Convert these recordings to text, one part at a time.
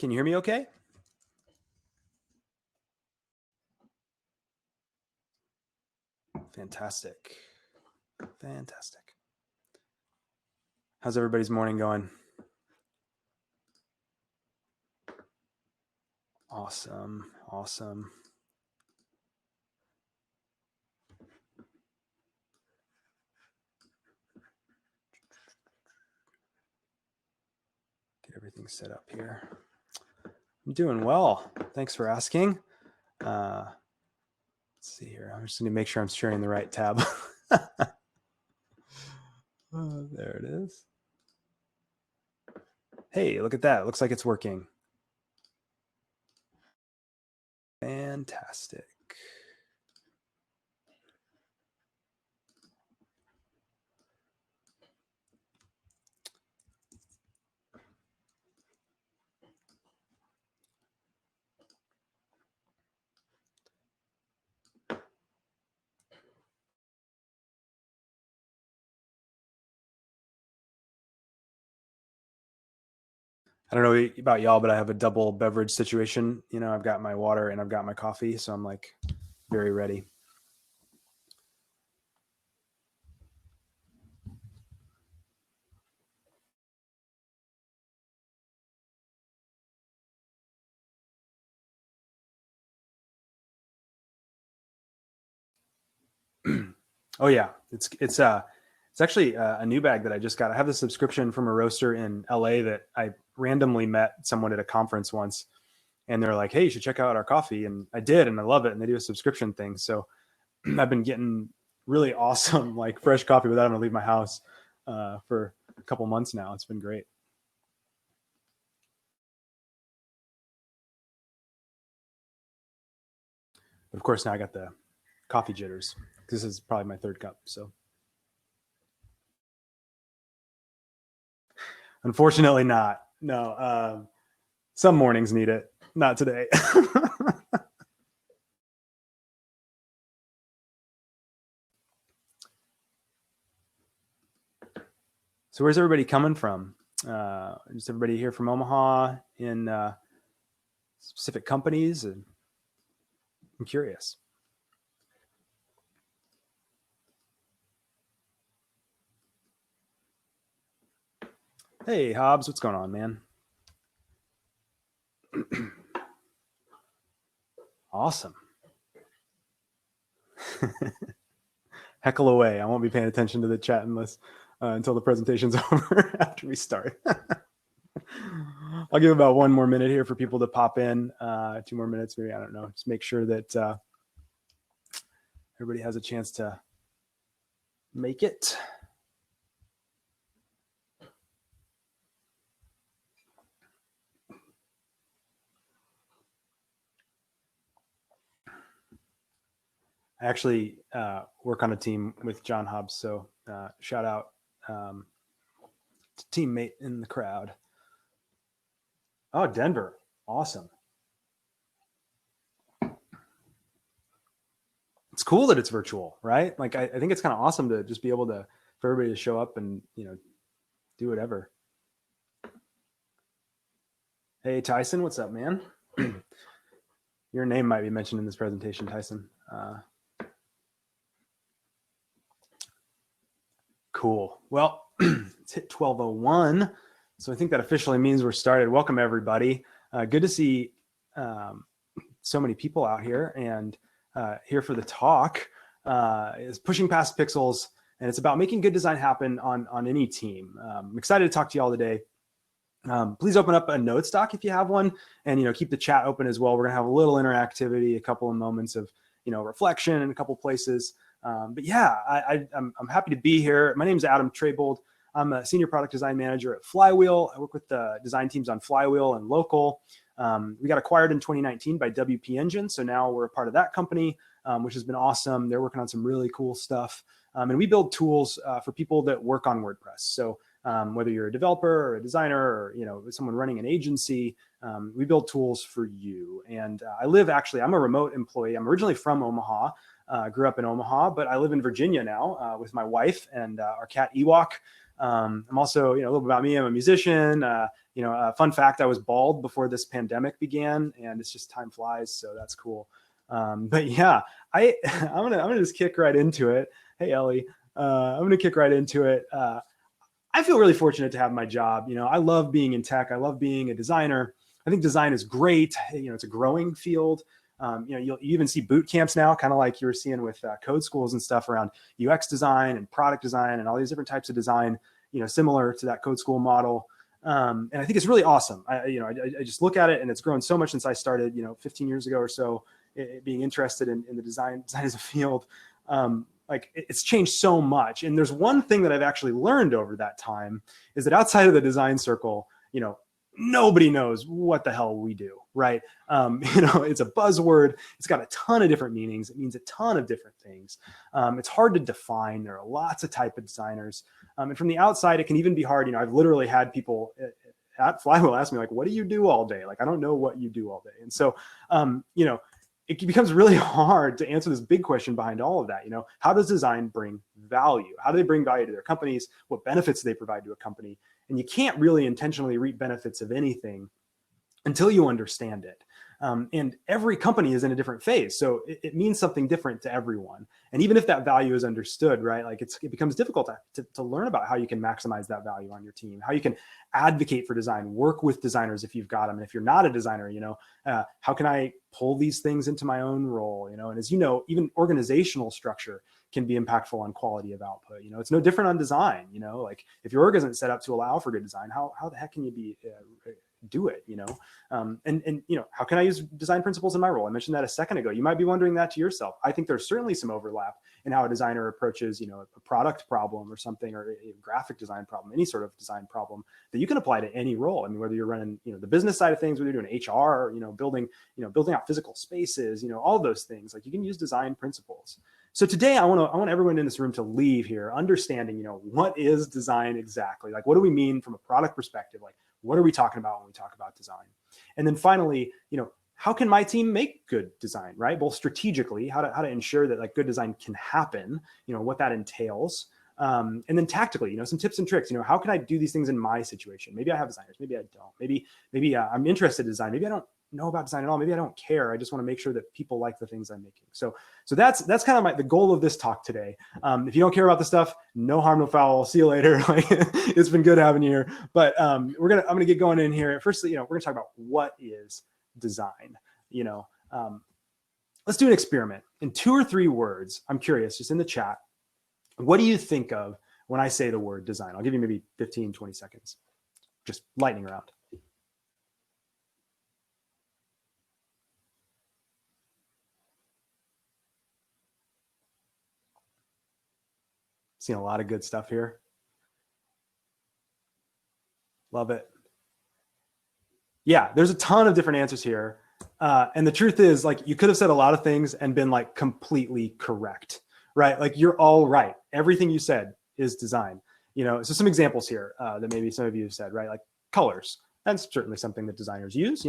Can you hear me okay? Fantastic. Fantastic. How's everybody's morning going? Awesome. Awesome. Get everything set up here. I'm doing well. Thanks for asking. Let's see here. I'm just going to make sure I'm sharing the right tab. There it is. Hey, look at that. It looks like it's working. Fantastic. I don't know about y'all, but I have a double beverage situation. You know, I've got my water and I've got my coffee. So I'm like very ready. Oh yeah. It's actually a new bag that I just got. I have the subscription from a roaster in LA that I randomly met someone at a conference once, and they're like, hey, you should check out our coffee. And I did, and I love it. And they do a subscription thing. So I've been getting really awesome, like fresh coffee without having to leave my house for a couple months now. It's been great. But of course, now I got the coffee jitters. This is probably my third cup. So unfortunately not. No, some mornings need it. Not today. So where's everybody coming from? Is everybody here from Omaha in specific companies? I'm curious. Hey, Hobbs, what's going on, man? Awesome. Heckle away. I won't be paying attention to the chat until the presentation's over after we start. I'll give about one more minute here for people to pop in. 2 more minutes, maybe. I don't know. Just make sure that everybody has a chance to make it. I actually work on a team with John Hobbs, so shout out to teammate in the crowd. Oh, Denver. Awesome. It's cool that it's virtual, right? Like, I think it's kind of awesome to just be able to, for everybody to show up and, you know, do whatever. Hey, Tyson, what's up, man? Your name might be mentioned in this presentation, Tyson. Cool. Well, it's hit 12:01. So I think that officially means we're started. Welcome, everybody. Good to see so many people out here and here for the talk is Pushing Past Pixels. And it's about making good design happen on any team. I'm excited to talk to you all today. Please open up a notes doc if you have one, and keep the chat open as well. We're gonna have a little interactivity, a couple of moments of reflection in a couple places. But yeah, I'm happy to be here. My name is Adam Trabold. I'm a senior product design manager at Flywheel. I work with the design teams on Flywheel and Local. We got acquired in 2019 by WP Engine, so now we're a part of that company, which has been awesome. They're working on some really cool stuff, and we build tools for people that work on WordPress. So whether you're a developer or a designer or someone running an agency, we build tools for you. And I'm a remote employee. I'm originally from Omaha. Grew up in Omaha, but I live in Virginia now with my wife and our cat Ewok. I'm also, a little bit about me. I'm a musician. Fun fact, I was bald before this pandemic began, and it's just time flies. So that's cool. But yeah, I'm gonna just kick right into it. Hey, Ellie, I'm gonna kick right into it. I feel really fortunate to have my job. I love being in tech. I love being a designer. I think design is great. It's a growing field. You even see boot camps now, kind of like you were seeing with code schools and stuff around UX design and product design and all these different types of design, similar to that code school model. And I think it's really awesome. I just look at it, and it's grown so much since I started, 15 years ago or so, being interested in the design as a field. It's changed so much. And there's one thing that I've actually learned over that time is that outside of the design circle, nobody knows what the hell we do, right? It's a buzzword. It's got a ton of different meanings. It means a ton of different things. It's hard to define. There are lots of type of designers. And from the outside, it can even be hard. I've literally had people at Flywheel ask me, like, what do you do all day? Like, I don't know what you do all day. And so, it becomes really hard to answer this big question behind all of that. How does design bring value? How do they bring value to their companies? What benefits do they provide to a company? And you can't really intentionally reap benefits of anything until you understand it. And every company is in a different phase. So it means something different to everyone. And even if that value is understood, right, like it becomes difficult to learn about how you can maximize that value on your team, how you can advocate for design, work with designers if you've got them. And if you're not a designer, how can I pull these things into my own role? And as you know, even organizational structure can be impactful on quality of output. It's no different on design. Like if your org isn't set up to allow for good design, how the heck can you do it? How can I use design principles in my role? I mentioned that a second ago. You might be wondering that to yourself. I think there's certainly some overlap in how a designer approaches, a product problem or something, or a graphic design problem, any sort of design problem that you can apply to any role. I mean, whether you're running, the business side of things, whether you're doing HR, building out physical spaces, all of those things, like you can use design principles. So today I want everyone in this room to leave here understanding, what is design exactly? Like, what do we mean from a product perspective? Like, what are we talking about when we talk about design? And then finally, how can my team make good design, right? Both strategically, how to ensure that like good design can happen, what that entails. And then tactically, some tips and tricks, how can I do these things in my situation? Maybe I have designers, maybe I don't. Maybe I'm interested in design. Maybe I don't know about design at all. Maybe I don't care. I just want to make sure that people like the things I'm making. So that's kind of the goal of this talk today. If you don't care about the stuff, no harm, no foul. See you later. It's been good having you here. But I'm gonna get going in here. Firstly, we're gonna talk about what is design. Let's do an experiment in 2 or 3 words. I'm curious, just in the chat, what do you think of when I say the word design? I'll give you maybe 15, 20 seconds. Just lightning round. Seeing a lot of good stuff here. Love it. Yeah, there's a ton of different answers here. And the truth is, like, you could have said a lot of things and been like completely correct, right? Like, you're all right. Everything you said is design. So some examples here that maybe some of you have said, right? Like colors. That's certainly something that designers use,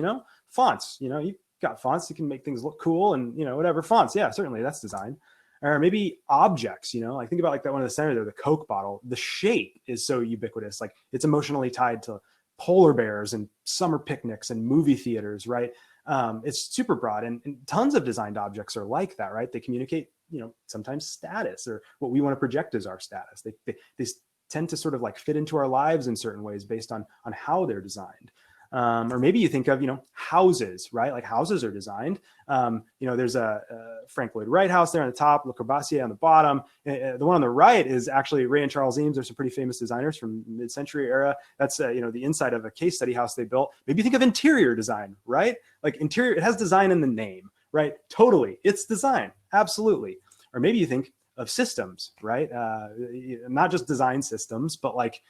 fonts, you've got fonts that can make things look cool and, whatever fonts. Yeah, certainly that's design. Or maybe objects, like think about like that one in the center there, the Coke bottle. The shape is so ubiquitous. Like it's emotionally tied to polar bears and summer picnics and movie theaters, right? It's super broad, and tons of designed objects are like that, right? They communicate, sometimes status, or what we want to project as our status. They tend to sort of like fit into our lives in certain ways based on how they're designed. Or maybe you think of, houses, right? Like houses are designed. There's a Frank Lloyd Wright house there on the top, Le Corbusier on the bottom. The one on the right is actually Ray and Charles Eames. They're some pretty famous designers from mid-century era. That's, the inside of a case study house they built. Maybe you think of interior design, right? Like interior, it has design in the name, right? Totally. It's design. Absolutely. Or maybe you think of systems, right? Not just design systems, but like,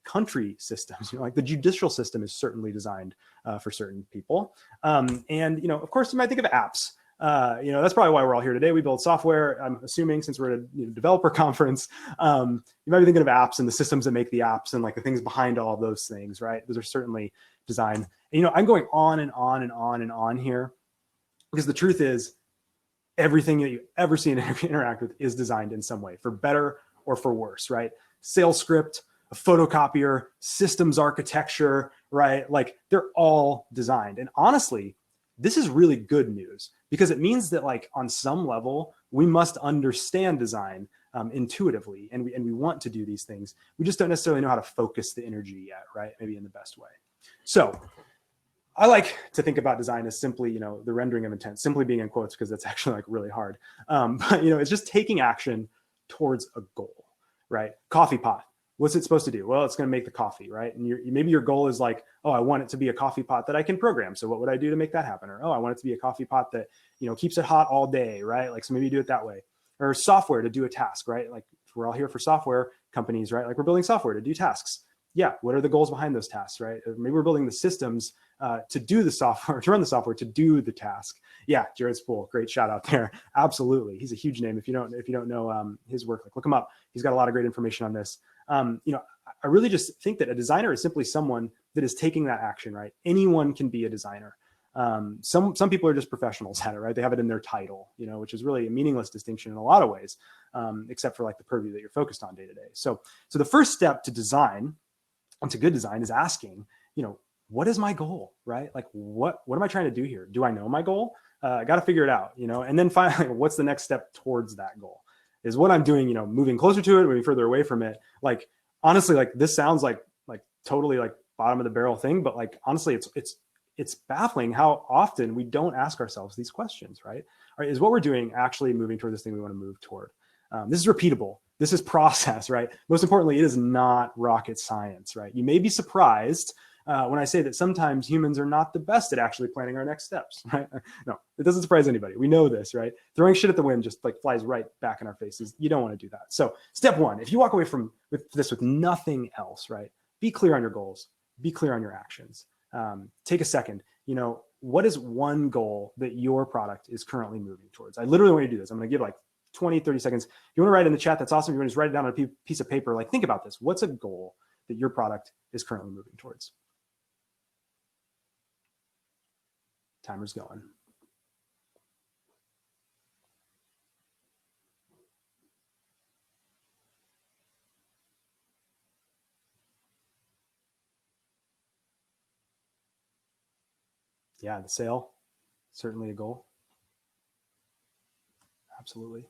country systems, like the judicial system is certainly designed for certain people. And, of course, you might think of apps. That's probably why we're all here today. We build software. I'm assuming since we're at a developer conference, you might be thinking of apps and the systems that make the apps and like the things behind all of those things, right? Those are certainly designed. And, I'm going on and on and on and on here because the truth is everything that you ever see and interact with is designed in some way, for better or for worse, right? sales script, a photocopier, systems architecture, right? Like they're all designed. And honestly, this is really good news because it means that like on some level, we must understand design intuitively, and we want to do these things. We just don't necessarily know how to focus the energy yet, right? Maybe in the best way. So I like to think about design as simply, you know, the rendering of intent, simply being in quotes because that's actually like really hard. But you know, it's just taking action towards a goal, right? Coffee pot. What's it supposed to do? Well, it's going to make the coffee, right? And maybe your goal is like, oh, I want it to be a coffee pot that I can program. So what would I do to make that happen? Or, oh, I want it to be a coffee pot that, you know, keeps it hot all day, right? Like, so maybe you do it that way. Or software to do a task, right? Like we're all here for software companies, right? Like we're building software to do tasks. Yeah. What are the goals behind those tasks, right? Or maybe we're building the systems to do the software, to run the software, to do the task. Yeah. Jared Spool, great shout out there. Absolutely. He's a huge name. If you don't know his work, like look him up. He's got a lot of great information on this. You know, I really just think that a designer is simply someone that is taking that action, right? Anyone can be a designer. Some people are just professionals at it, right? They have it in their title, you know, which is really a meaningless distinction in a lot of ways, except for like the purview that you're focused on day to day. So the first step to design, and to good design, is asking, you know, what is my goal, right? Like what am I trying to do here? Do I know my goal? I got to figure it out, you know, and then finally, what's the next step towards that goal? Is what I'm doing, you know, moving closer to it, moving further away from it. Like, honestly, like this sounds like totally like bottom of the barrel thing, but like, honestly, it's baffling how often we don't ask ourselves these questions, right? Is what we're doing actually moving toward this thing we want to move toward? This is repeatable. This is process, right? Most importantly, it is not rocket science, right? You may be surprised when I say that sometimes humans are not the best at actually planning our next steps, right? No, it doesn't surprise anybody. We know this, right? Throwing shit at the wind just like flies right back in our faces. You don't want to do that. So step one, if you walk away from this with nothing else, right? Be clear on your goals. Be clear on your actions. Take a second, you know, what is one goal that your product is currently moving towards? I literally want you to do this. I'm going to give like 20, 30 seconds. If you want to write in the chat, that's awesome. If you want to just write it down on a piece of paper, like think about this. What's a goal that your product is currently moving towards? Timer's going. Yeah, the sale, certainly a goal. Absolutely.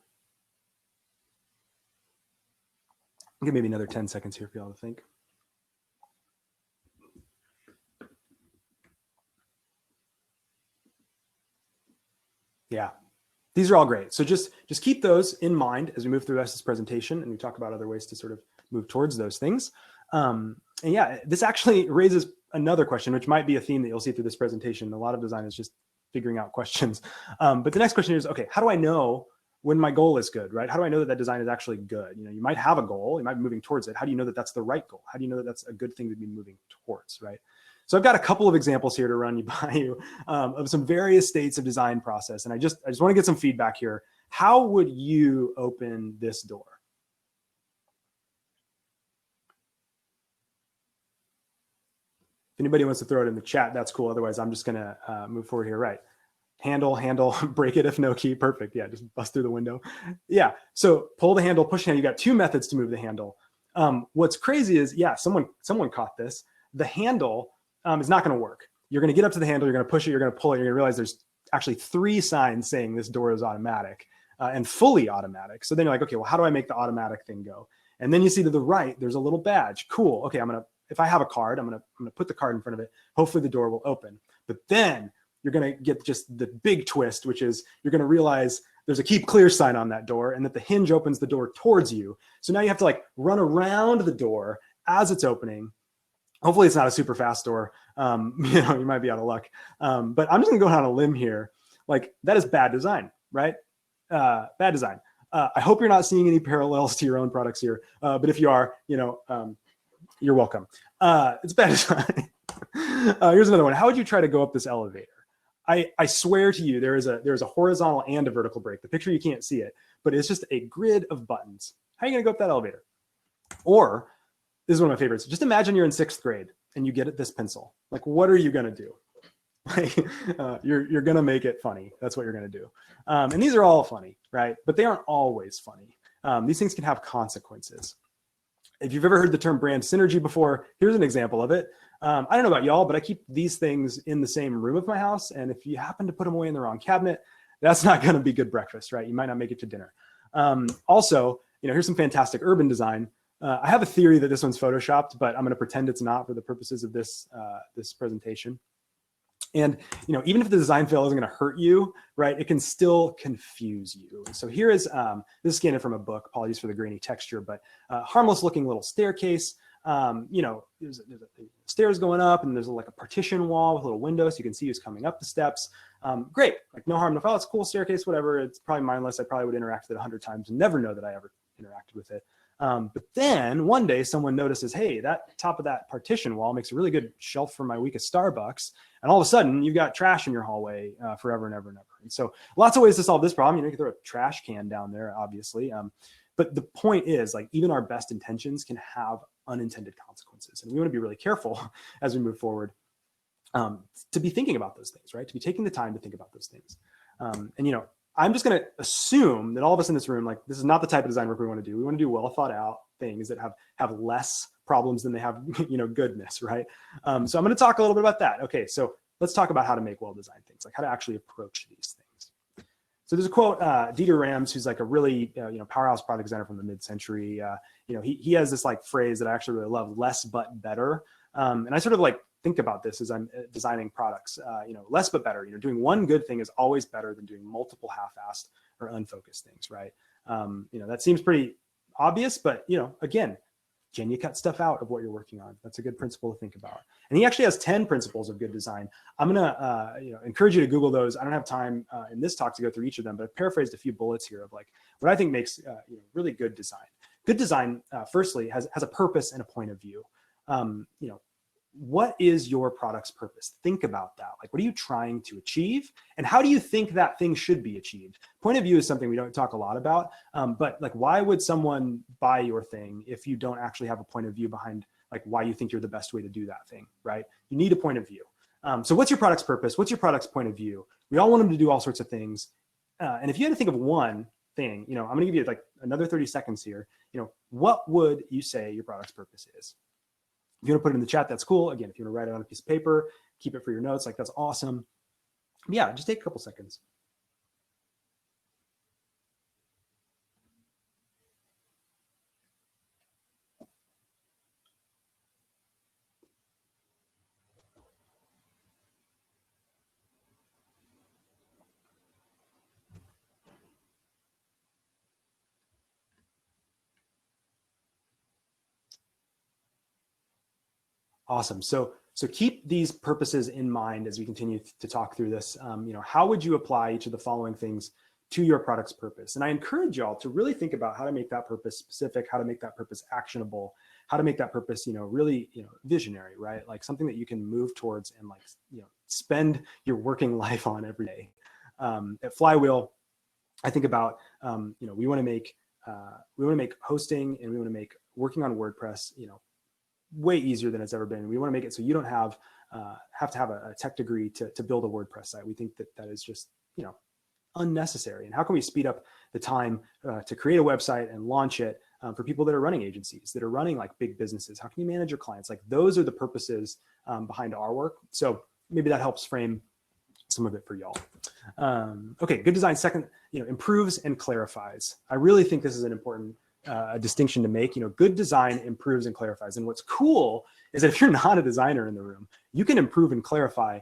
I'll give maybe another 10 seconds here for y'all to think. Yeah, these are all great. So just keep those in mind as we move through the rest of this presentation and we talk about other ways to sort of move towards those things. And yeah, this actually raises another question, which might be a theme that you'll see through this presentation. A lot of design is just figuring out questions. But the next question is, okay, how do I know when my goal is good, right? How do I know that design is actually good? You know, you might have a goal, you might be moving towards it. How do you know that that's the right goal? How do you know that that's a good thing to be moving towards, right? So I've got a couple of examples here to run by you of some various states of design process. And I just want to get some feedback here. How would you open this door? If anybody wants to throw it in the chat, that's cool. Otherwise, I'm just going to move forward here. Right. Handle, break it if no key. Perfect. Yeah, just bust through the window. Yeah. So pull the handle, push the handle. You got two methods to move the handle. What's crazy is, yeah, someone caught this. The handle is not going to work. You're going to get up to the handle, you're going to push it, you're going to pull it, you're going to realize there's actually 3 signs saying this door is automatic and fully automatic. So then you're like, okay, well, how do I make the automatic thing go? And then you see to the right, there's a little badge. Cool. Okay, if I have a card, I'm gonna put the card in front of it. Hopefully the door will open. But then you're gonna get just the big twist, which is you're gonna realize there's a keep clear sign on that door and that the hinge opens the door towards you. So now you have to like run around the door as it's opening. Hopefully it's not a super fast door. You know, you might be out of luck. But I'm just gonna go on a limb here. Like that is bad design, right? Bad design. I hope you're not seeing any parallels to your own products here. But if you are, you know, you're welcome. It's bad design. Here's another one. How would you try to go up this elevator? I swear to you, there is a horizontal and a vertical break. The picture, you can't see it, but it's just a grid of buttons. How are you going to go up that elevator? Or this is one of my favorites. Just imagine you're in 6th grade and you get this pencil. Like, what are you going to do? Like, you're going to make it funny. That's what you're going to do. And these are all funny, right? But they aren't always funny. These things can have consequences. If you've ever heard the term brand synergy before, here's an example of it. I don't know about y'all, but I keep these things in the same room of my house. And if you happen to put them away in the wrong cabinet, that's not going to be good breakfast, right? You might not make it to dinner. Also, here's some fantastic urban design. I have a theory that this one's photoshopped, but I'm going to pretend it's not for the purposes of this presentation. And even if the design fail isn't going to hurt you, right, it can still confuse you. So here is this is scanned from a book. Apologies for the grainy texture, but harmless looking little staircase. There's stairs going up, and there's like a partition wall with little windows, so you can see who's coming up the steps. Great, like no harm, no foul. It's a cool staircase, whatever. It's probably mindless. I probably would interact with it 100 times and never know that I ever interacted with it. But then one day someone notices, hey, that top of that partition wall makes a really good shelf for my weekest Starbucks. And all of a sudden you've got trash in your hallway forever and ever and ever. And so lots of ways to solve this problem. You can throw a trash can down there, obviously. But the point is, like, even our best intentions can have unintended consequences. And we want to be really careful as we move forward to be thinking about those things, right? To be taking the time to think about those things. I'm just going to assume that all of us in this room, like, this is not the type of design work we want to do. We want to do well thought out things that have less problems than they have, goodness, right? So I'm going to talk a little bit about that. Okay, so let's talk about how to make well-designed things, like how to actually approach these things. So there's a quote, Dieter Rams, who's like a really, powerhouse product designer from the mid-century. He has this like phrase that I actually really love: less but better. And I sort of like think about this as I'm designing products. Less but better. Doing one good thing is always better than doing multiple half-assed or unfocused things, right? That seems pretty obvious, but again, can you cut stuff out of what you're working on? That's a good principle to think about. And he actually has 10 principles of good design. I'm gonna encourage you to Google those. I don't have time in this talk to go through each of them, but I've paraphrased a few bullets here of like what I think makes really good design. Good design, firstly, has a purpose and a point of view. What is your product's purpose? Think about that. Like, what are you trying to achieve? And how do you think that thing should be achieved? Point of view is something we don't talk a lot about, but like, why would someone buy your thing if you don't actually have a point of view behind like why you think you're the best way to do that thing, right? You need a point of view. So what's your product's purpose? What's your product's point of view? We all want them to do all sorts of things. And if you had to think of one thing, I'm going to give you like another 30 seconds here. What would you say your product's purpose is? If you want to put it in the chat, that's cool. Again, if you want to write it on a piece of paper, keep it for your notes, like that's awesome. Yeah, just take a couple seconds. Awesome. So keep these purposes in mind as we continue to talk through this. How would you apply each of the following things to your product's purpose? And I encourage y'all to really think about how to make that purpose specific, how to make that purpose actionable, how to make that purpose, really, visionary, right? Like something that you can move towards and like, spend your working life on every day. At Flywheel, I think about, we want to make hosting and we want to make working on WordPress, way easier than it's ever been. We want to make it so you don't have to have a tech degree to build a WordPress site. We think that is just, unnecessary. And how can we speed up the time to create a website and launch it for people that are running agencies, that are running like big businesses? How can you manage your clients? Like those are the purposes behind our work. So maybe that helps frame some of it for y'all. Okay, good design. Second, improves and clarifies. I really think this is an important distinction to make. Good design improves and clarifies. And what's cool is that if you're not a designer in the room, you can improve and clarify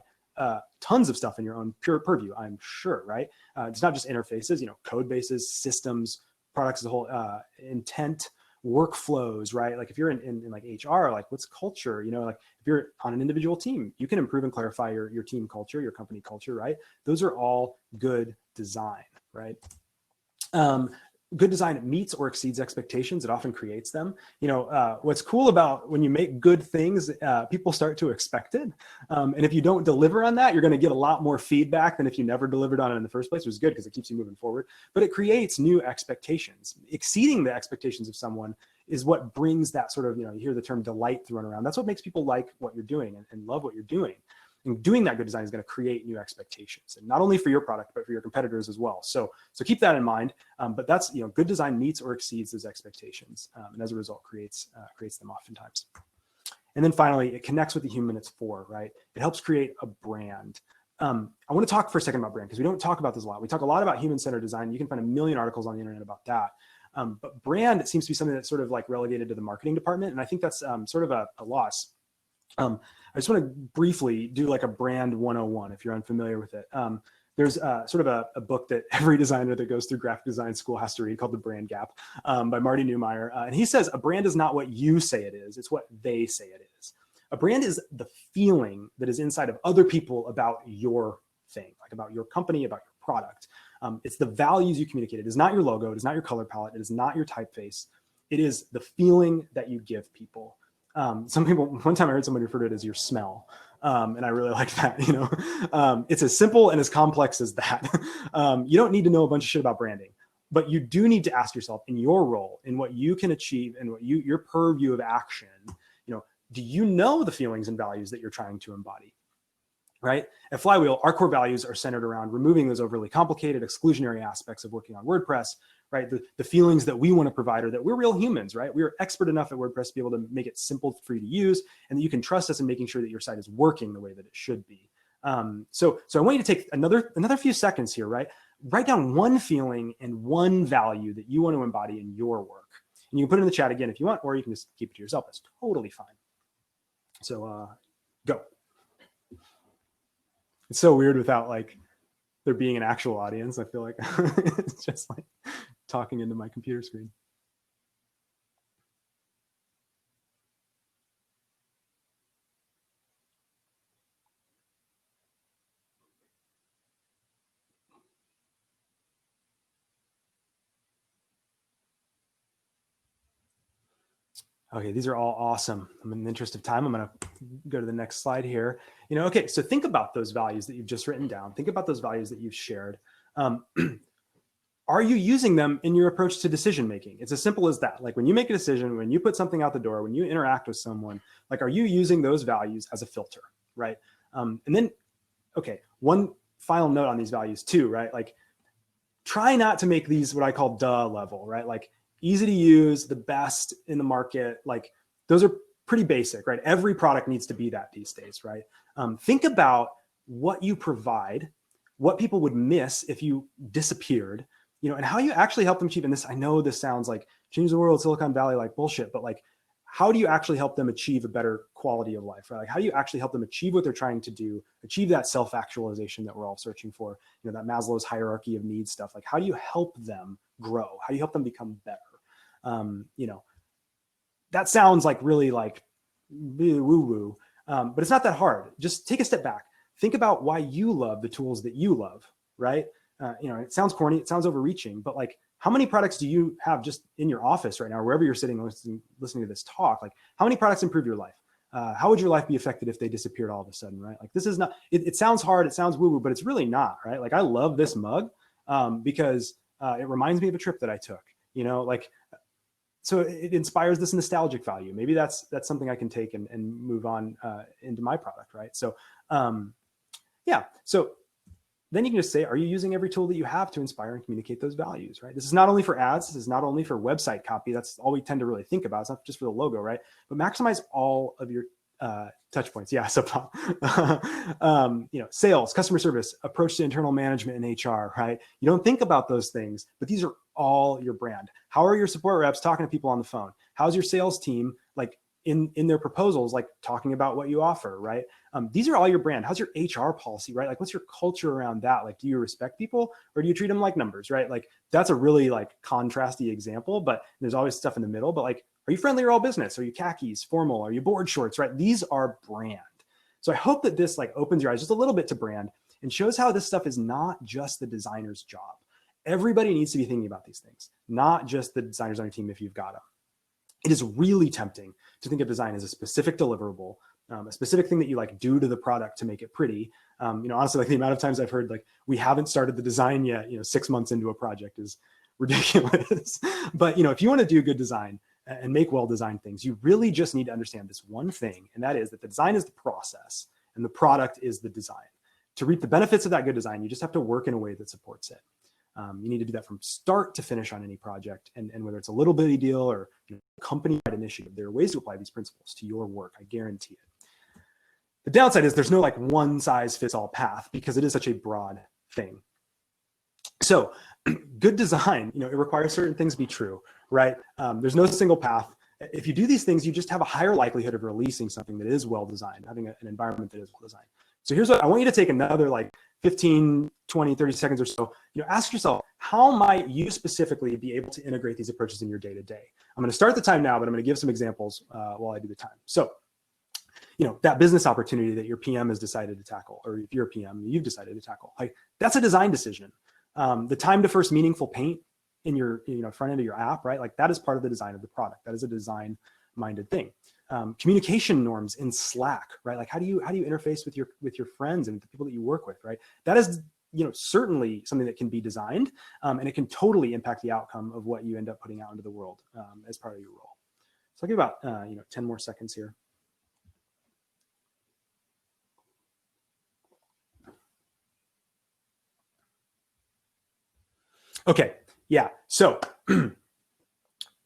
tons of stuff in your own pure purview, I'm sure, right? It's not just interfaces, code bases, systems, products as a whole, intent, workflows, right? Like if you're in like HR, like what's culture, like if you're on an individual team, you can improve and clarify your team culture, your company culture, right? Those are all good design, right? Good design meets or exceeds expectations. It often creates them. What's cool about when you make good things, people start to expect it. And if you don't deliver on that, you're going to get a lot more feedback than if you never delivered on it in the first place, which is good because it keeps you moving forward. But it creates new expectations. Exceeding the expectations of someone is what brings that sort of, you hear the term delight thrown around. That's what makes people like what you're doing and love what you're doing. And doing that good design is going to create new expectations, and not only for your product, but for your competitors as well. So keep that in mind. But that's, good design meets or exceeds those expectations, and as a result creates them oftentimes. And then finally, it connects with the human it's for, right? It helps create a brand. I want to talk for a second about brand, because we don't talk about this a lot. We talk a lot about human-centered design. You can find a million articles on the internet about that. But brand seems to be something that's sort of like relegated to the marketing department. And I think that's sort of a loss. I just want to briefly do like a brand 101 if you're unfamiliar with it. There's sort of a book that every designer that goes through graphic design school has to read called The Brand Gap by Marty Neumeier. And he says a brand is not what you say it is, it's what they say it is. A brand is the feeling that is inside of other people about your thing, like about your company, about your product. It's the values you communicate. It is not your logo. It is not your color palette. It is not your typeface. It is the feeling that you give people. Some people, one time I heard somebody refer to it as your smell. And I really like that, it's as simple and as complex as that. You don't need to know a bunch of shit about branding, but you do need to ask yourself in your role, in what you can achieve and what your purview of action, do you know the feelings and values that you're trying to embody? Right? At Flywheel, our core values are centered around removing those overly complicated, exclusionary aspects of working on WordPress, right? The feelings that we want to provide are that we're real humans, right? We're expert enough at WordPress to be able to make it simple for you to use, and that you can trust us in making sure that your site is working the way that it should be. So I want you to take another few seconds here, right? Write down one feeling and one value that you want to embody in your work. And you can put it in the chat again if you want, or you can just keep it to yourself. That's totally fine. So go. It's so weird without like there being an actual audience. I feel like it's just like talking into my computer screen. Okay, these are all awesome. In the interest of time, I'm going to go to the next slide here. Okay, so think about those values that you've just written down. Think about those values that you've shared. Are you using them in your approach to decision making? It's as simple as that. Like when you make a decision, when you put something out the door, when you interact with someone, like are you using those values as a filter, right? And then, okay, one final note on these values too, right? Like try not to make these what I call duh level, right? Like easy to use, the best in the market, like those are pretty basic, right? Every product needs to be that these days, right? Think about what you provide, what people would miss if you disappeared, and how you actually help them achieve. And this, I know this sounds like change the world, Silicon Valley, like bullshit, but like, how do you actually help them achieve a better quality of life, right? Like how do you actually help them achieve what they're trying to do, achieve that self-actualization that we're all searching for, that Maslow's hierarchy of needs stuff. Like how do you help them grow? How do you help them become better? That sounds like really like woo-woo, but it's not that hard. Just take a step back. Think about why you love the tools that you love, right? It sounds corny, it sounds overreaching, but like how many products do you have just in your office right now, or wherever you're sitting listening to this talk? Like how many products improve your life? How would your life be affected if they disappeared all of a sudden, right? Like this is not, it sounds hard, it sounds woo-woo, but it's really not, right? Like I love this mug because it reminds me of a trip that I took, so it inspires this nostalgic value. Maybe that's something I can take and move on into my product, right? So yeah, so then you can just say, are you using every tool that you have to inspire and communicate those values, right? This is not only for ads, this is not only for website copy, that's all we tend to really think about. It's not just for the logo, right? But maximize all of your touch points. Yeah, so sales, customer service, approach to internal management and HR, right? You don't think about those things, but these are all your brand. How are your support reps talking to people on the phone? How's your sales team like in their proposals, like talking about what you offer, right? These are all your brand. How's your HR policy, right? Like what's your culture around that? Like, do you respect people or do you treat them like numbers, right? Like that's a really like contrasty example, but there's always stuff in the middle. But like, are you friendly or all business? Are you khakis, formal? Are you board shorts, right? These are brand. So I hope that this like opens your eyes just a little bit to brand and shows how this stuff is not just the designer's job. Everybody needs to be thinking about these things, not just the designers on your team if you've got them. It is really tempting to think of design as a specific deliverable, a specific thing that you like do to the product to make it pretty. Honestly, like the amount of times I've heard like, we haven't started the design yet, 6 months into a project is ridiculous. But, if you want to do good design and make well-designed things, you really just need to understand this one thing. And that is that the design is the process and the product is the design. To reap the benefits of that good design, you just have to work in a way that supports it. You need to do that from start to finish on any project, and whether it's a little bitty deal or company-wide initiative, there are ways to apply these principles to your work. I guarantee it. The downside is there's no like one size fits all path because it is such a broad thing. So good design, it requires certain things to be true, right? There's no single path. If you do these things, you just have a higher likelihood of releasing something that is well designed, having an environment that is well designed. So here's what I want you to take another like 15, 20, 30 seconds or so. Ask yourself, how might you specifically be able to integrate these approaches in your day-to-day? I'm going to start the time now, but I'm going to give some examples while I do the time. So, that business opportunity that your PM has decided to tackle, or if you're a PM, you've decided to tackle, like that's a design decision. The time to first meaningful paint in your front end of your app, right? Like that is part of the design of the product. That is a design-minded thing. Communication norms in Slack, right? Like how do you interface with your friends and the people that you work with, right? That is certainly something that can be designed, and it can totally impact the outcome of what you end up putting out into the world as part of your role. So I'll give about 10 more seconds here. Okay, yeah. So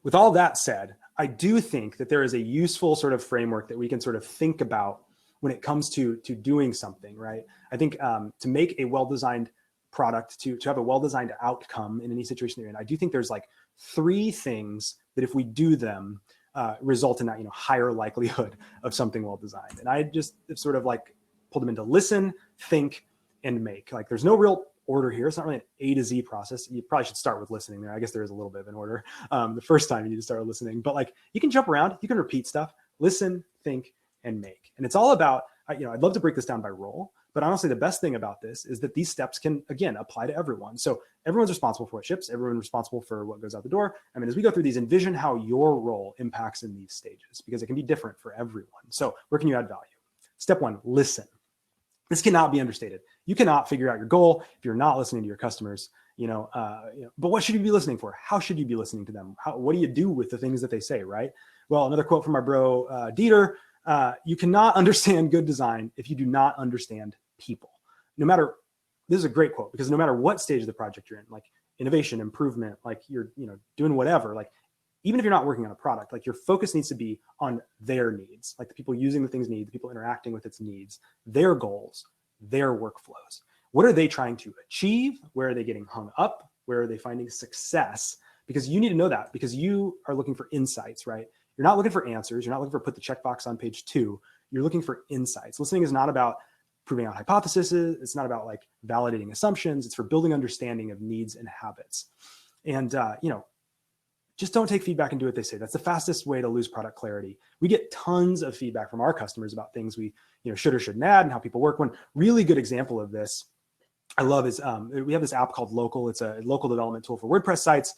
with all that said, I do think that there is a useful sort of framework that we can sort of think about when it comes to doing something, right? I think to make a well-designed product, to have a well-designed outcome in any situation that you're in, I do think there's like 3 things that if we do them, result in that higher likelihood of something well-designed. And I just sort of like pulled them into listen, think, and make. Like there's no real order here. It's not really an A to Z process. You probably should start with listening there. I guess there is a little bit of an order. The first time you need to start with listening, but like you can jump around, you can repeat stuff, listen, think, and make. And it's all about, I'd love to break this down by role, but honestly, the best thing about this is that these steps can, again, apply to everyone. So everyone's responsible for what ships, everyone's responsible for what goes out the door. I mean, as we go through these, envision how your role impacts in these stages because it can be different for everyone. So where can you add value? Step 1, listen. This cannot be understated. You cannot figure out your goal if you're not listening to your customers. But what should you be listening for? How should you be listening to them? What do you do with the things that they say, right? Well, another quote from our bro Dieter: "You cannot understand good design if you do not understand people." This is a great quote because no matter what stage of the project you're in, like innovation, improvement, like you're doing whatever, like even if you're not working on a product, like your focus needs to be on their needs, like the people using the thing's need, the people interacting with its needs, their goals, their workflows. What are they trying to achieve? Where are they getting hung up? Where are they finding success? Because you need to know that because you are looking for insights, right? You're not looking for answers. You're not looking for put the checkbox on page 2. You're looking for insights. Listening is not about proving out hypotheses. It's not about like validating assumptions. It's for building understanding of needs and habits. And, just don't take feedback and do what they say. That's the fastest way to lose product clarity. We get tons of feedback from our customers about things we should or shouldn't add and how people work. One really good example of this I love is we have this app called Local. It's a local development tool for WordPress sites.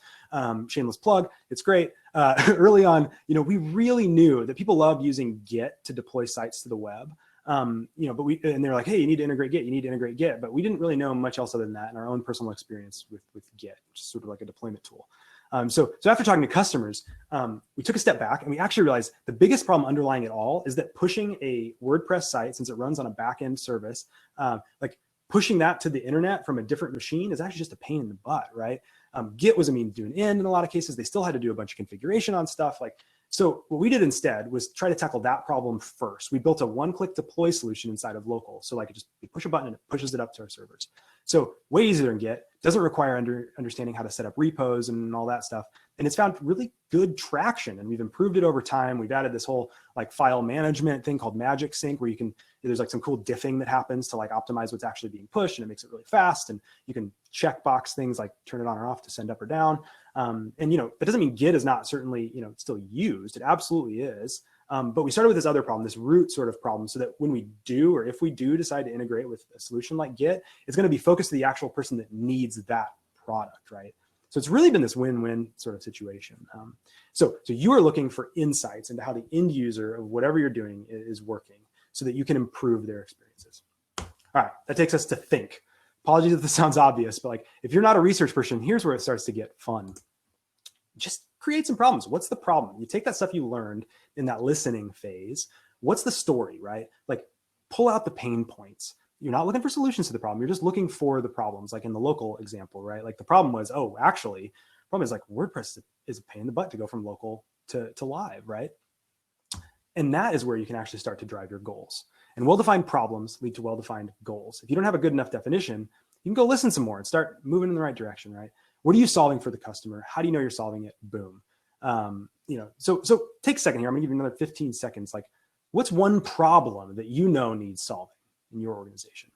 Shameless plug. It's great. Early on, we really knew that people love using Git to deploy sites to the web. But they're like, hey, you need to integrate Git. You need to integrate Git. But we didn't really know much else other than that in our own personal experience with Git, which is sort of like a deployment tool. So after talking to customers, we took a step back and we actually realized the biggest problem underlying it all is that pushing a WordPress site, since it runs on a back-end service, like pushing that to the internet from a different machine is actually just a pain in the butt, right? Git was a means to an end in a lot of cases. They still had to do a bunch of configuration on stuff. So what we did instead was try to tackle that problem first. We built a one-click deploy solution inside of Local. So you push a button and it pushes it up to our servers. So way easier than Git, doesn't require understanding how to set up repos and all that stuff. And it's found really good traction and we've improved it over time. We've added this whole file management thing called Magic Sync where there's some cool diffing that happens to optimize what's actually being pushed and it makes it really fast. And you can checkbox things like turn it on or off to send up or down. That doesn't mean Git is not certainly, still used. It absolutely is. But we started with this other problem, this root sort of problem, so that when we do, or if we do decide to integrate with a solution like Git, it's going to be focused to the actual person that needs that product, right? So it's really been this win-win sort of situation. So you are looking for insights into how the end user of whatever you're doing is working so that you can improve their experiences. All right, that takes us to think. Apologies if this sounds obvious, but if you're not a research person, here's where it starts to get fun. Just create some problems. What's the problem? You take that stuff you learned in that listening phase. What's the story, right? pull out the pain points. You're not looking for solutions to the problem. You're just looking for the problems, like in the local example, right? Like the problem was, oh, actually, the problem is like WordPress is a pain in the butt to go from local to live, right? And that is where you can actually start to drive your goals. And well-defined problems lead to well-defined goals. If you don't have a good enough definition, you can go listen some more and start moving in the right direction, right? What are you solving for the customer? How do you know you're solving it? Boom. So take a second here. I'm gonna give you another 15 seconds. Like, what's one problem that you know needs solving in your organization?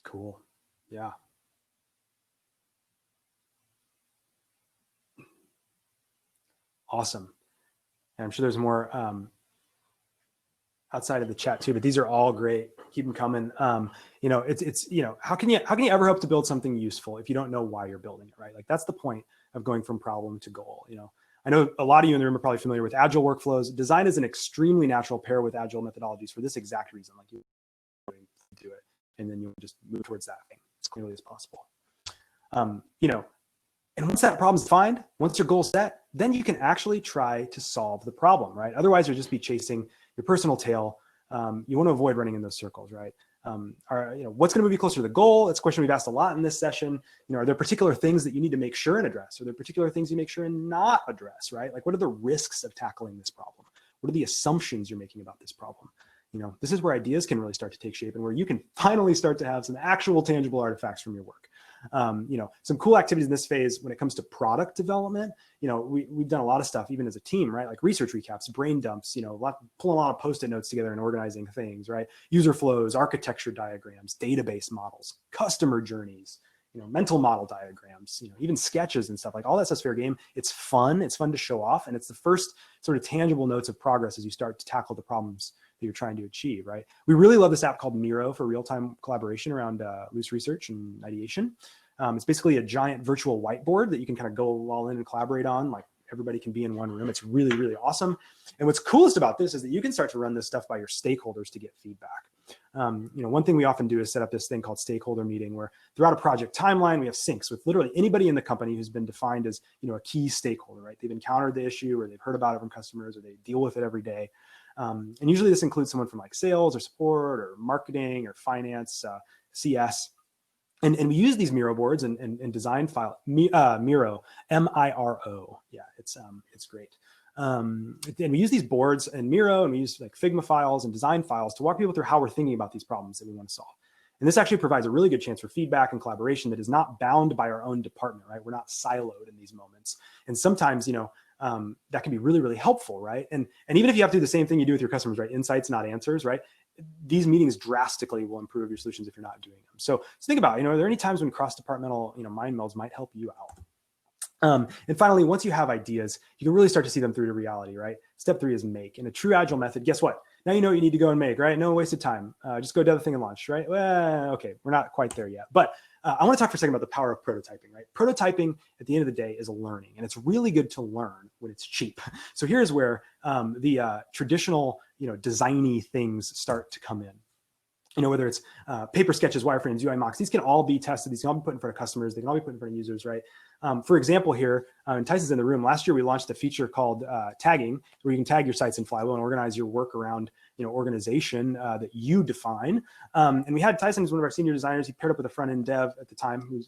Cool. Yeah. Awesome. And I'm sure there's more outside of the chat too, but these are all great. Keep them coming. It's how can you ever hope to build something useful if you don't know why you're building it, right? Like that's the point of going from problem to goal. I know a lot of you in the room are probably familiar with agile workflows. Design is an extremely natural pair with agile methodologies for this exact reason. Like you do it, and then you just move towards that thing as clearly as possible. And once that problem's defined, once your goal's set, then you can actually try to solve the problem, right? Otherwise, you'll just be chasing your personal tail. You want to avoid running in those circles, right? What's going to move you closer to the goal? It's a question we've asked a lot in this session. Are there particular things that you need to make sure and address? Are there particular things you make sure and not address, right? Like, what are the risks of tackling this problem? What are the assumptions you're making about this problem? This is where ideas can really start to take shape and where you can finally start to have some actual tangible artifacts from your work. Some cool activities in this phase when it comes to product development. We've done a lot of stuff even as a team, right? Like research recaps, brain dumps, pulling a lot of Post-it notes together and organizing things, right? User flows, architecture diagrams, database models, customer journeys, mental model diagrams, even sketches and stuff. Like all that stuff's fair game. It's fun. It's fun to show off. And it's the first sort of tangible notes of progress as you start to tackle the problems that you're trying to achieve, right? We really love this app called Miro for real-time collaboration around loose research and ideation. It's basically a giant virtual whiteboard that you can kind of go all in and collaborate on. Like everybody can be in one room. It's really, really awesome. And what's coolest about this is that you can start to run this stuff by your stakeholders to get feedback. One thing we often do is set up this thing called stakeholder meeting, where throughout a project timeline, we have syncs with literally anybody in the company who's been defined as, a key stakeholder, right? They've encountered the issue or they've heard about it from customers or they deal with it every day. And usually this includes someone from like sales or support or marketing or finance, CS. And we use these Miro boards and design file, Miro, M-I-R-O. Yeah, it's great. And we use these boards and Miro, and we use like Figma files and design files to walk people through how we're thinking about these problems that we want to solve. And this actually provides a really good chance for feedback and collaboration that is not bound by our own department, right? We're not siloed in these moments. And sometimes, that can be really, really helpful, right? And even if you have to do the same thing you do with your customers, right? Insights, not answers, right? These meetings drastically will improve your solutions if you're not doing them. So think about, are there any times when cross-departmental, mind melds might help you out? And finally, once you have ideas, you can really start to see them through to reality, right? Step 3 is make. In a true agile method, guess what? Now you know what you need to go and make, right? No wasted time. Just go do the thing and launch, right? Well, okay, we're not quite there yet. But I want to talk for a second about the power of prototyping, right? Prototyping at the end of the day is a learning, and it's really good to learn when it's cheap. So here's where the traditional, designy things start to come in. Whether it's paper sketches, wireframes, UI mocks, these can all be tested. These can all be put in front of customers. They can all be put in front of users, right? For example, here, and Tyson's in the room, last year we launched a feature called tagging, where you can tag your sites in Flywheel and organize your work around, organization that you define. And we had Tyson, who's one of our senior designers. He paired up with a front-end dev at the time,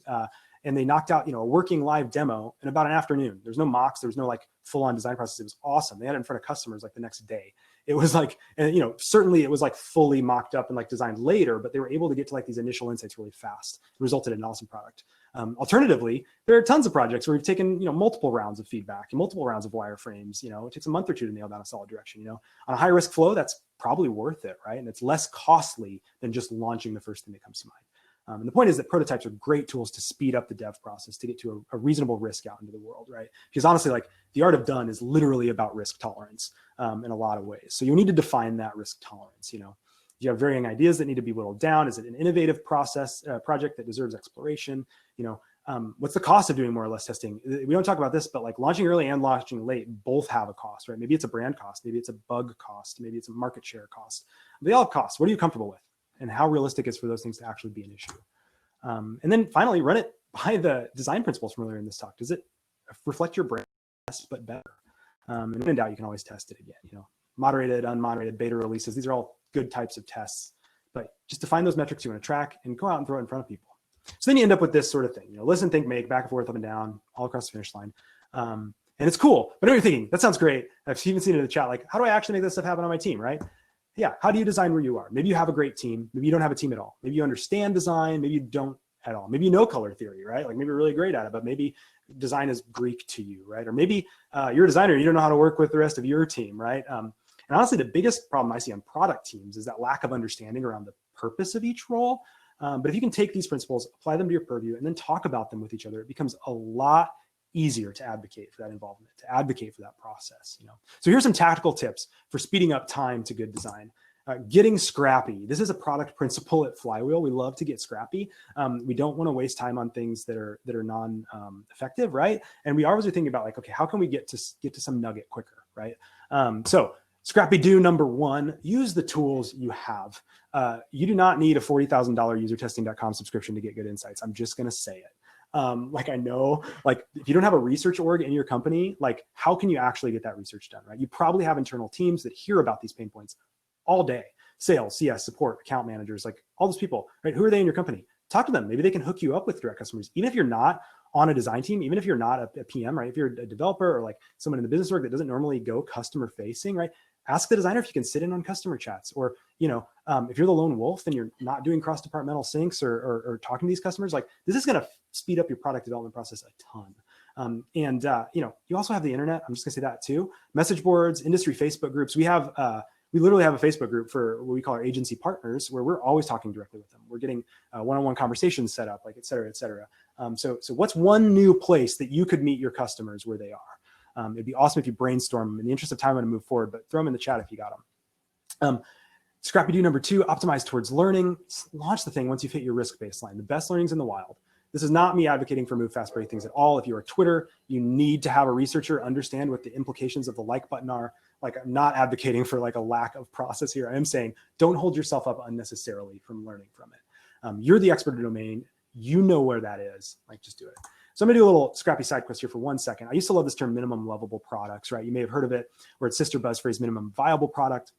and they knocked out, a working live demo in about an afternoon. There's no mocks. There was no like full-on design process. It was awesome. They had it in front of customers like the next day. It was like, and certainly it was like fully mocked up and like designed later, but they were able to get to like these initial insights really fast. It resulted in an awesome product. Alternatively, there are tons of projects where we've taken, multiple rounds of feedback and multiple rounds of wireframes. It takes a month or two to nail down a solid direction. On a high risk flow, that's probably worth it, right? And it's less costly than just launching the first thing that comes to mind. And the point is that prototypes are great tools to speed up the dev process to get to a reasonable risk out into the world, right? Because honestly, like the art of done is literally about risk tolerance in a lot of ways. So you need to define that risk tolerance. You have varying ideas that need to be whittled down. Is it an innovative project that deserves exploration? What's the cost of doing more or less testing? We don't talk about this, but like launching early and launching late both have a cost, right? Maybe it's a brand cost, maybe it's a bug cost, maybe it's a market share cost. They all have costs. What are you comfortable with? And how realistic is for those things to actually be an issue? And then finally, run it by the design principles from earlier in this talk. Does it reflect your brand best but better? And when in doubt, you can always test it again. You know, moderated, unmoderated, beta releases. These are all good types of tests. But just define those metrics you want to track and go out and throw it in front of people. So then you end up with this sort of thing. You know, listen, think, make, back and forth, up and down, all across the finish line. And it's cool. But I know you're thinking, that sounds great. I've even seen it in the chat, like, how do I actually make this stuff happen on my team, right? Yeah, how do you design where you are? Maybe you have a great team. Maybe you don't have a team at all. Maybe you understand design. Maybe you don't at all. Maybe you know color theory, right? Like maybe you're really great at it, but maybe design is Greek to you, right? Or maybe you're a designer, you don't know how to work with the rest of your team, right? And honestly, the biggest problem I see on product teams is that lack of understanding around the purpose of each role. But if you can take these principles, apply them to your purview, and then talk about them with each other, it becomes a lot easier to advocate for that involvement, to advocate for that process. You know, so here's some tactical tips for speeding up time to good design. Getting scrappy. This is a product principle at Flywheel. We love to get scrappy. We don't want to waste time on things that are non-effective, right? And we always are thinking about like, okay, how can we get to some nugget quicker, right? So scrappy do number one, use the tools you have. You do not need a $40,000 usertesting.com subscription to get good insights. I'm just going to say it. Like I know, like if you don't have a research org in your company, like how can you actually get that research done, right? You probably have internal teams that hear about these pain points all day. Sales, CS, support, account managers, like all those people, right? Who are they in your company? Talk to them. Maybe they can hook you up with direct customers. Even if you're not on a design team, even if you're not a PM, right? If you're a developer or like someone in the business org that doesn't normally go customer facing, right? Ask the designer if you can sit in on customer chats, or, you know, if you're the lone wolf and you're not doing cross-departmental syncs or talking to these customers, like this is going to speed up your product development process a ton. You know, you also have the internet. I'm just gonna say that too. Message boards, industry Facebook groups. We literally have a Facebook group for what we call our agency partners, where we're always talking directly with them. We're getting one-on-one conversations set up, like et cetera, et cetera. So what's one new place that you could meet your customers where they are? It'd be awesome if you brainstorm them. In the interest of time, I'm going to move forward, but throw them in the chat if you got them. Scrappy do number two, optimize towards learning. Launch the thing once you've hit your risk baseline. The best learning's in the wild. This is not me advocating for move fast break things at all. If you're a Twitter, you need to have a researcher understand what the implications of the like button are. Like I'm not advocating for like a lack of process here. I am saying don't hold yourself up unnecessarily from learning from it. You're the expert in the domain. You know where that is. Like just do it. So I'm gonna do a little scrappy side quest here for 1 second. I used to love this term minimum lovable products, right? You may have heard of it, where its sister buzz phrase minimum viable product.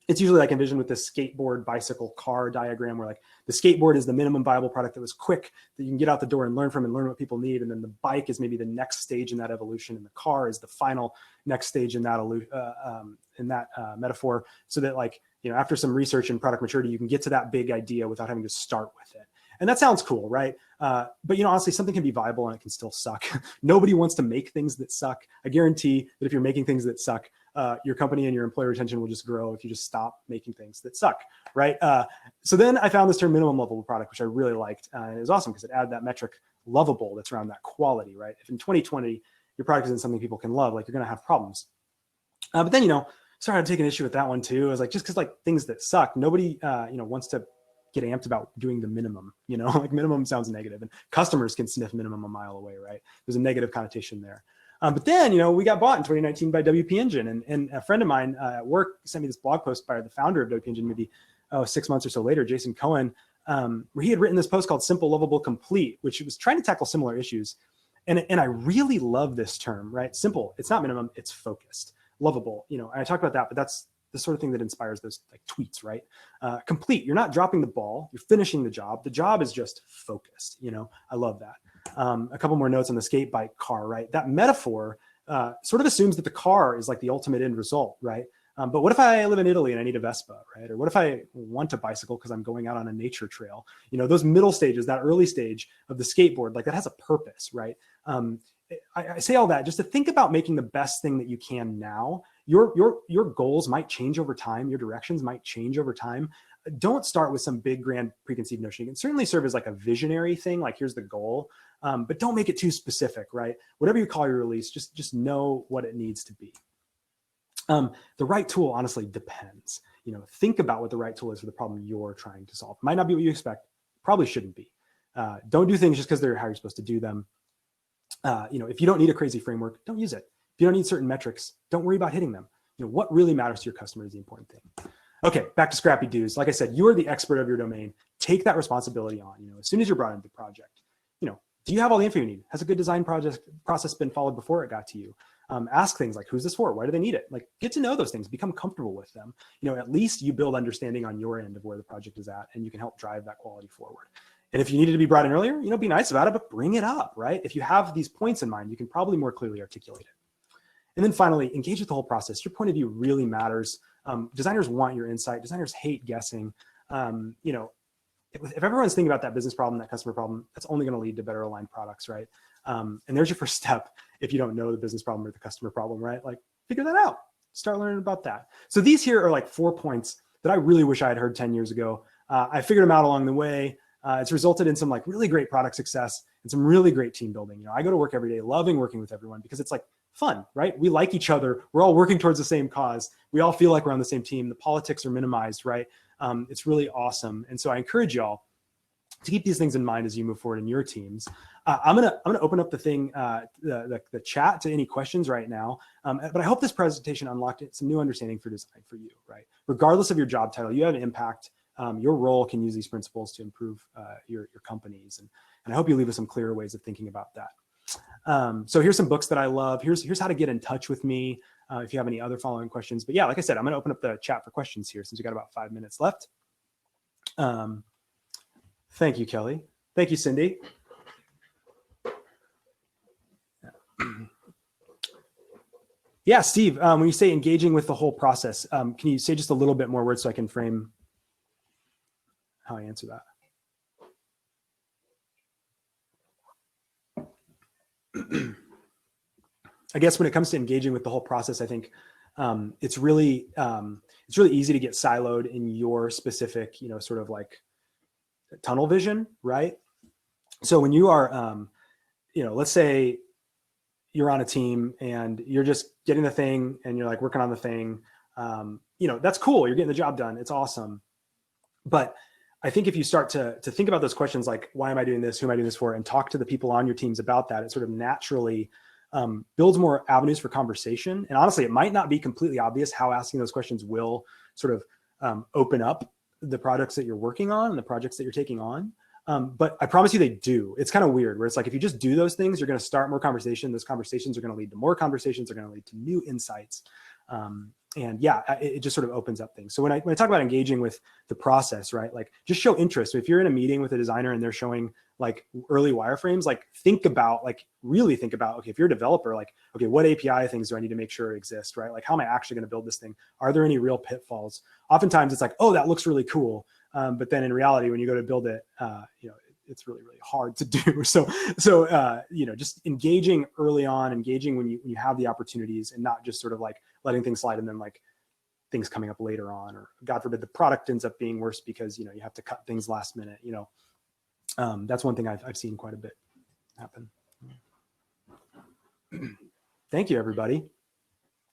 It's usually like envisioned with this skateboard, bicycle, car diagram, where like the skateboard is the minimum viable product that was quick, that you can get out the door and learn from and learn what people need. And then the bike is maybe the next stage in that evolution, and the car is the final next stage in that metaphor. So that like, you know, after some research and product maturity, you can get to that big idea without having to start with it. And that sounds cool, right? But you know, honestly, something can be viable and it can still suck. Nobody wants to make things that suck. I guarantee that if you're making things that suck, your company and your employee retention will just grow if you just stop making things that suck, right? So then I found this term minimum lovable product, which I really liked. It was awesome because it added that metric lovable that's around that quality, right? If in 2020, your product isn't something people can love, like you're gonna have problems. But then, you know, started to take an issue with that one too. I was like, just because like things that suck, nobody, you know, wants to get amped about doing the minimum, you know, like minimum sounds negative, and customers can sniff minimum a mile away, right? There's a negative connotation there. But then, you know, we got bought in 2019 by WP Engine, and a friend of mine at work sent me this blog post by the founder of WP Engine, maybe 6 months or so later, Jason Cohen, where he had written this post called Simple, Lovable, Complete, which was trying to tackle similar issues. And I really love this term, right? Simple, it's not minimum, it's focused. Lovable, you know, and I talk about that, but that's the sort of thing that inspires those like tweets, right? Complete, you're not dropping the ball, you're finishing the job. The job is just focused, you know, I love that. A couple more notes on the skate bike car, right? That metaphor sort of assumes that the car is like the ultimate end result, right? But what if I live in Italy and I need a Vespa, right? Or what if I want a bicycle because I'm going out on a nature trail? You know, those middle stages, that early stage of the skateboard, like that has a purpose, right? I say all that just to think about making the best thing that you can now. Your goals might change over time. Your directions might change over time. Don't start with some big, grand, preconceived notion. You can certainly serve as like a visionary thing, like here's the goal, but don't make it too specific, right? Whatever you call your release, just know what it needs to be. The right tool honestly depends. You know, think about what the right tool is for the problem you're trying to solve. Might not be what you expect, probably shouldn't be. Don't do things just because they're how you're supposed to do them. If you don't need a crazy framework, don't use it. If you don't need certain metrics, don't worry about hitting them. What really matters to your customer is the important thing. Okay, back to scrappy do's. Like I said, you are the expert of your domain. Take that responsibility on. As soon as you're brought into the project, do you have all the info you need? Has a good design process been followed before it got to you? Ask things like, who's this for? Why do they need it? Like, get to know those things, become comfortable with them. At least you build understanding on your end of where the project is at, and you can help drive that quality forward. And if you needed to be brought in earlier, be nice about it, but bring it up, right? If you have these points in mind, you can probably more clearly articulate it. And then finally, engage with the whole process. Your point of view really matters. Designers want your insight. Designers hate guessing. If everyone's thinking about that business problem, that customer problem, that's only going to lead to better aligned products, right? And there's your first step if you don't know the business problem or the customer problem, right? Like, figure that out. Start learning about that. So these here are like 4 points that I really wish I had heard 10 years ago. I figured them out along the way. It's resulted in some like really great product success and some really great team building. I go to work every day loving working with everyone because it's like fun, right? We like each other. We're all working towards the same cause. We all feel like we're on the same team. The politics are minimized, right? It's really awesome. And so I encourage y'all to keep these things in mind as you move forward in your teams. I'm gonna open up the thing, the chat to any questions right now. But I hope this presentation unlocked some new understanding for design for you, right? Regardless of your job title, you have an impact. Your role can use these principles to improve your companies. And I hope you leave with some clearer ways of thinking about that. So here's some books that I love. Here's how to get in touch with me if you have any other following questions. But yeah, like I said, I'm going to open up the chat for questions here since we got about 5 minutes left. Thank you, Kelly. Thank you, Cindy. Yeah, Steve, when you say engaging with the whole process, can you say just a little bit more words so I can frame how I answer that? I guess when it comes to engaging with the whole process, I think it's really easy to get siloed in your specific, sort of like tunnel vision, right? So when you are, let's say you're on a team and you're just getting the thing and you're like working on the thing, that's cool. You're getting the job done. It's awesome. But I think if you start to think about those questions, like, why am I doing this? Who am I doing this for? And talk to the people on your teams about that, it sort of naturally builds more avenues for conversation. And honestly, it might not be completely obvious how asking those questions will sort of open up the products that you're working on and the projects that you're taking on. But I promise you they do. It's kind of weird where it's like, if you just do those things, you're going to start more conversation. Those conversations are going to lead to more conversations. They're going to lead to new insights. And yeah, it just sort of opens up things. So when I talk about engaging with the process, right? Like, just show interest. So if you're in a meeting with a designer and they're showing like early wireframes, like really think about, okay, if you're a developer, like, okay, what API things do I need to make sure exist, right? Like, how am I actually going to build this thing? Are there any real pitfalls? Oftentimes it's like, oh, that looks really cool. But then in reality, when you go to build it, it's really, really hard to do. So just engaging early on, engaging when you have the opportunities, and not just sort of like letting things slide and then like things coming up later on, or God forbid the product ends up being worse because, you have to cut things last minute, that's one thing I've seen quite a bit happen. Thank you, everybody.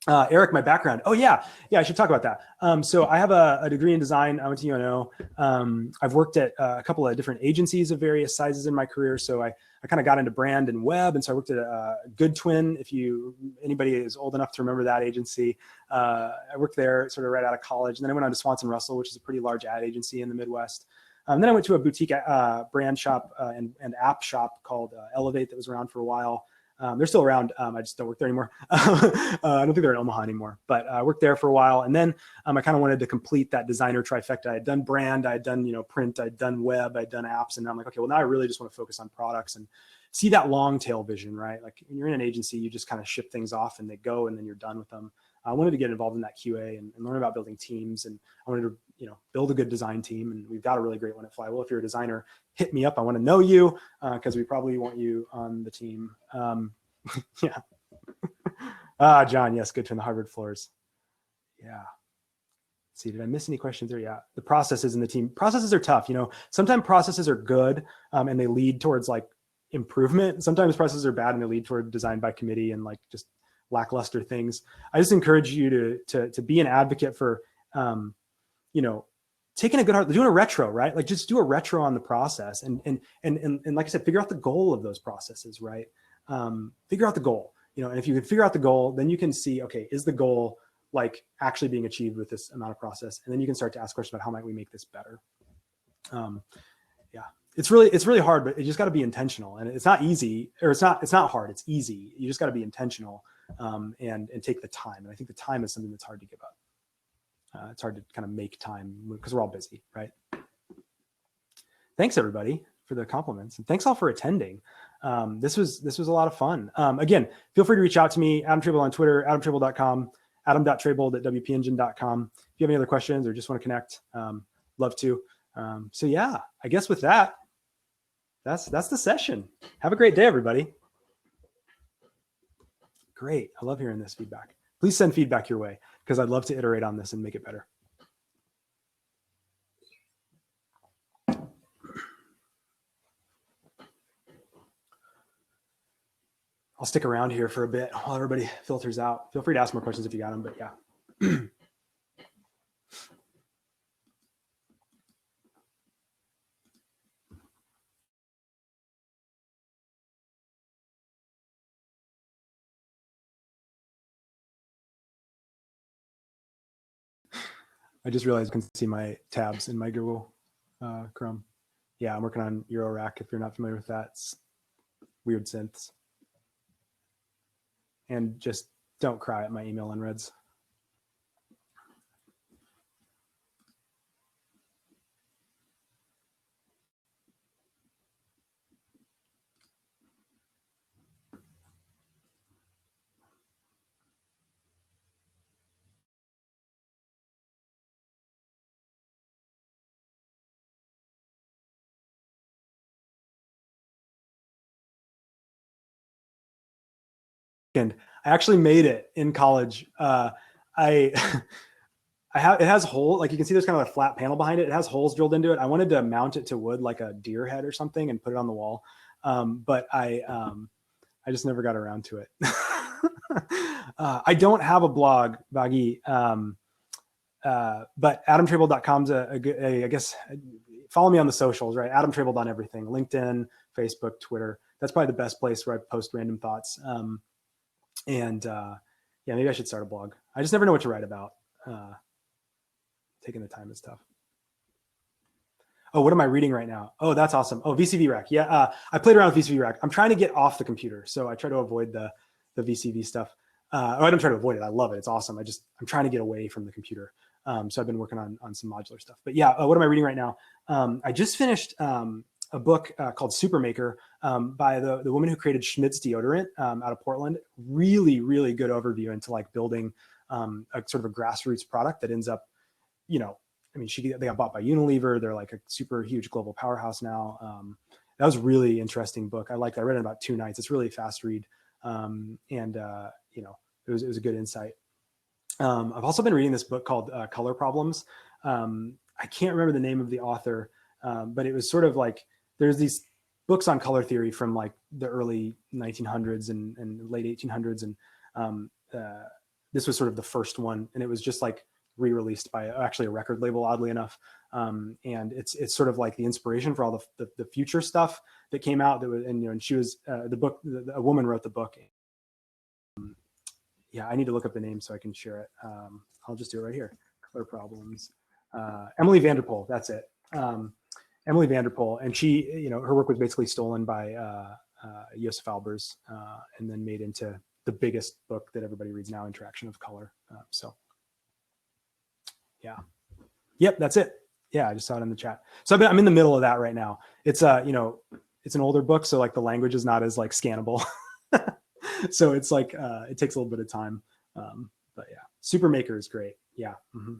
Eric, my background. Oh yeah, I should talk about that. So I have a degree in design. I went to UNO. I've worked at a couple of different agencies of various sizes in my career. So I kind of got into brand and web. And so I worked at Good Twin. If anybody is old enough to remember that agency, I worked there sort of right out of college. And then I went on to Swanson Russell, which is a pretty large ad agency in the Midwest. Then I went to a boutique brand shop and app shop called Elevate that was around for a while. They're still around. I just don't work there anymore. I don't think they're in Omaha anymore, but I worked there for a while. And then I kind of wanted to complete that designer trifecta. I had done brand, I had done, print, I'd done web, I'd done apps. And I'm like, okay, well now I really just want to focus on products and see that long tail vision, right? Like when you're in an agency, you just kind of ship things off and they go and then you're done with them. I wanted to get involved in that QA and learn about building teams. And I wanted to, build a good design team. And we've got a really great one at Flywheel. If you're a designer, hit me up. I want to know you because we probably want you on the team. Yeah. John, yes, good turn the Harvard floors. Yeah. Let's see, did I miss any questions there? Yeah. The processes in the team. Processes are tough. Sometimes processes are good and they lead towards like improvement. Sometimes processes are bad and they lead toward design by committee and like just lackluster things. I just encourage you to be an advocate for, taking a good heart, doing a retro, right? Like just do a retro on the process, and like I said, figure out the goal of those processes, right? Figure out the goal, and if you can figure out the goal, then you can see, okay, is the goal like actually being achieved with this amount of process? And then you can start to ask questions about how might we make this better. Yeah, it's really hard, but you just got to be intentional, and it's not easy, or it's not hard. It's easy. You just got to be intentional, and take the time. And I think the time is something that's hard to give up. It's hard to kind of make time because we're all busy, right? Thanks everybody for the compliments, and thanks all for attending. This was a lot of fun. Again, feel free to reach out to me, Adam Trabold on Twitter, adamtrabold.com, adam.trabold@wpengine.com. If you have any other questions or just want to connect, love to. So yeah, I guess with that, that's the session. Have a great day, everybody. Great. I love hearing this feedback. Please send feedback your way, because I'd love to iterate on this and make it better. I'll stick around here for a bit while everybody filters out. Feel free to ask more questions if you got them, but yeah. I just realized you can see my tabs in my Google Chrome. Yeah, I'm working on Eurorack. If you're not familiar with that, it's weird synths. And just don't cry at my email unreads. And I actually made it in college. It has holes, like you can see there's kind of a flat panel behind it. It has holes drilled into it. I wanted to mount it to wood like a deer head or something and put it on the wall. But I just never got around to it. I don't have a blog, Baggy, but adamtrabold.com's I guess, follow me on the socials, right? Adam Trabold on everything, LinkedIn, Facebook, Twitter. That's probably the best place where I post random thoughts. Yeah, maybe I should start a blog. I just never know what to write about. Taking the time is tough. Oh, what am I reading right now? Oh, that's awesome. Oh, VCV Rack. Yeah, I played around with VCV Rack. I'm trying to get off the computer, so I try to avoid the VCV stuff. I don't try to avoid it. I love it. It's awesome. I'm trying to get away from the computer. So I've been working on some modular stuff. But yeah, what am I reading right now? I just finished a book called Supermaker by the woman who created Schmidt's deodorant out of Portland. Really, really good overview into like building a sort of a grassroots product that ends up, I mean, they got bought by Unilever. They're like a super huge global powerhouse now. That was a really interesting book. I read it in about 2 nights. It's really a fast read. It was a good insight. I've also been reading this book called Color Problems. I can't remember the name of the author, but it was sort of like, there's these books on color theory from like the early 1900s and late 1800s. And this was sort of the first one. And it was just like re-released by actually a record label, oddly enough. And it's sort of like the inspiration for all the future stuff that came out. And she was the book, a woman wrote the book. Yeah, I need to look up the name so I can share it. I'll just do it right here. Color Problems. Emily Vanderpool, that's it. Emily Vanderpool, and she, her work was basically stolen by Josef Albers and then made into the biggest book that everybody reads now, Interaction of Color. Yeah. Yep, that's it. Yeah, I just saw it in the chat. So I'm in the middle of that right now. It's it's an older book, so like the language is not as like scannable. So it's like it takes a little bit of time. But yeah, Supermaker is great. Yeah. Mm-hmm.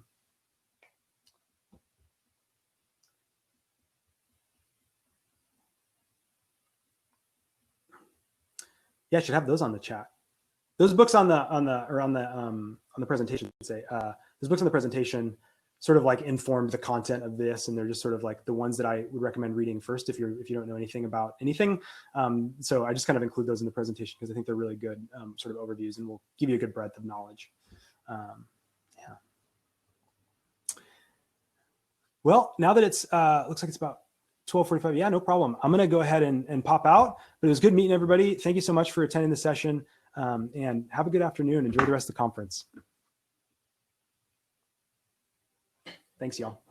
Yeah, I should have those on the chat. Those books on the presentation, say, those books on the presentation sort of like informed the content of this, and they're just sort of like the ones that I would recommend reading first if you don't know anything about anything. So I just kind of include those in the presentation because I think they're really good sort of overviews and will give you a good breadth of knowledge. Yeah. Well, now that it's looks like it's about 12:45. Yeah, no problem. I'm going to go ahead and pop out. But it was good meeting everybody. Thank you so much for attending the session, and have a good afternoon. Enjoy the rest of the conference. Thanks, y'all.